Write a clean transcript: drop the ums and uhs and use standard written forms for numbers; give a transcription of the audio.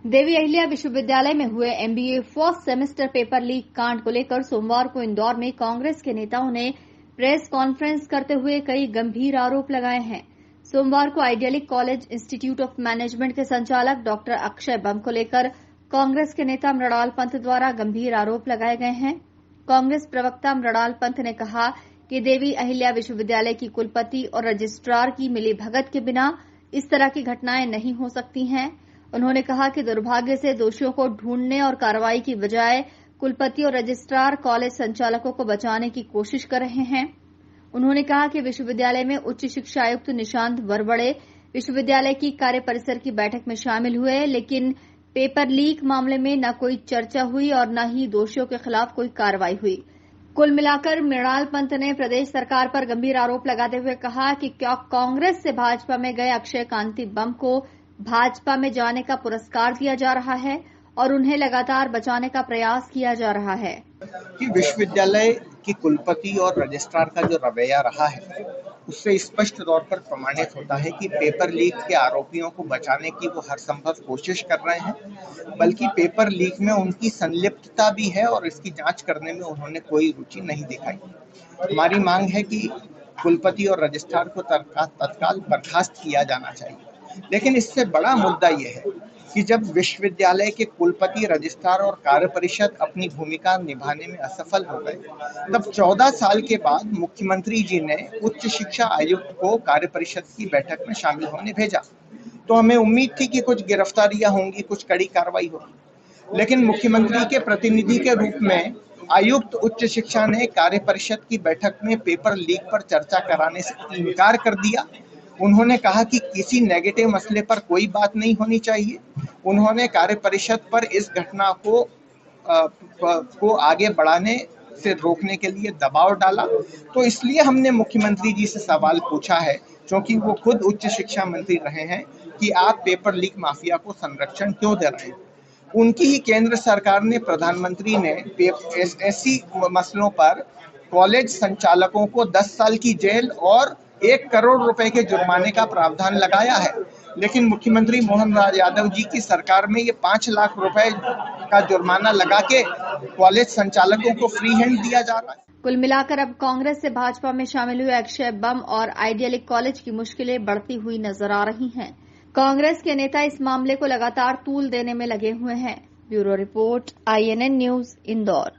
देवी अहिल्या विश्वविद्यालय में हुए MBA first semester paper leak कांड को लेकर सोमवार को इंदौर में कांग्रेस के नेताओं ने प्रेस कॉन्फ्रेंस करते हुए कई गंभीर आरोप लगाए हैं। सोमवार को idyllic college institute of management के संचालक डॉक्टर अक्षय बम को लेकर कांग्रेस के नेता मृणाल पंत द्वारा गंभीर आरोप लगाए गए हैं। कांग्रेस प्रवक्ता मृणाल पंत ने कहा कि देवी अहिल्या विश्वविद्यालय की कुलपति और रजिस्ट्रार की मिलीभगत के बिना इस तरह की घटनाएं नहीं हो सकती हैं। उन्होंने कहा कि दुर्भाग्य से दोषियों को ढूंढने और कार्रवाई की बजाय कुलपति और रजिस्ट्रार कॉलेज संचालकों को बचाने की कोशिश कर रहे हैं। उन्होंने कहा कि विश्वविद्यालय में उच्च शिक्षा आयुक्त निशांत वरवड़े विश्वविद्यालय की कार्य परिषद की बैठक में शामिल हुए, लेकिन पेपर लीक मामले में न कोई चर्चा हुई और न ही दोषियों के खिलाफ कोई कार्रवाई हुई। कुल मिलाकर मृणाल पंत ने प्रदेश सरकार पर गंभीर आरोप लगाते हुए कहा कि क्या कांग्रेस से भाजपा में गए अक्षय कांति बम को भाजपा में जाने का पुरस्कार दिया जा रहा है और उन्हें लगातार बचाने का प्रयास किया जा रहा है कि विश्वविद्यालय की कुलपति और रजिस्ट्रार का जो रवैया रहा है उससे स्पष्ट तौर पर प्रमाणित होता है कि पेपर लीक के आरोपियों को बचाने की वो हर संभव कोशिश कर रहे हैं, बल्कि पेपर लीक में उनकी संलिप्तता भी है और इसकी जांच करने में उन्होंने कोई रुचि नहीं दिखाई। हमारी मांग है कि कुलपति और रजिस्ट्रार को तत्काल बर्खास्त किया जाना चाहिए। लेकिन इससे बड़ा मुद्दा यह है कि जब विश्वविद्यालय के कुलपति, रजिस्ट्रार और कार्य परिषद अपनी भूमिका निभाने में असफल हो गए, तब 14 साल के बाद मुख्यमंत्री जी ने उच्च शिक्षा आयुक्त को कार्य परिषद की बैठक में शामिल होने भेजा। तो हमें उम्मीद थी कि कुछ गिरफ्तारियां होंगी, कुछ कड़ी कार्रवाई होगी, लेकिन मुख्यमंत्री के प्रतिनिधि के रूप में आयुक्त उच्च शिक्षा ने कार्य परिषद की बैठक में पेपर लीक पर चर्चा कराने से इनकार कर दिया। उन्होंने कहा कि किसी नेगेटिव मसले पर कोई बात नहीं होनी चाहिए। उन्होंने कार्य परिषद पर इस घटना को आगे बढ़ाने से रोकने के लिए दबाव डाला। तो इसलिए हमने मुख्यमंत्री जी से सवाल पूछा है, क्योंकि वो खुद उच्च शिक्षा मंत्री रहे हैं, कि आप पेपर लीक माफिया को संरक्षण क्यों दे रहे हैं। उनकी ही केंद्र सरकार ने, प्रधानमंत्री ने ऐसी मसलों पर कॉलेज संचालकों को 10 साल की जेल और 1 करोड़ रुपए के जुर्माने का प्रावधान लगाया है, लेकिन मुख्यमंत्री मोहन राज यादव जी की सरकार में ये 5 लाख रुपए का जुर्माना लगा के कॉलेज संचालकों को फ्री हैंड दिया जा रहा है। कुल मिलाकर अब कांग्रेस से भाजपा में शामिल हुए अक्षय बम और आइडियलिक कॉलेज की मुश्किलें बढ़ती हुई नजर आ रही हैं। कांग्रेस के नेता इस मामले को लगातार तूल देने में लगे हुए हैं। Bureau report, INN news, Indore.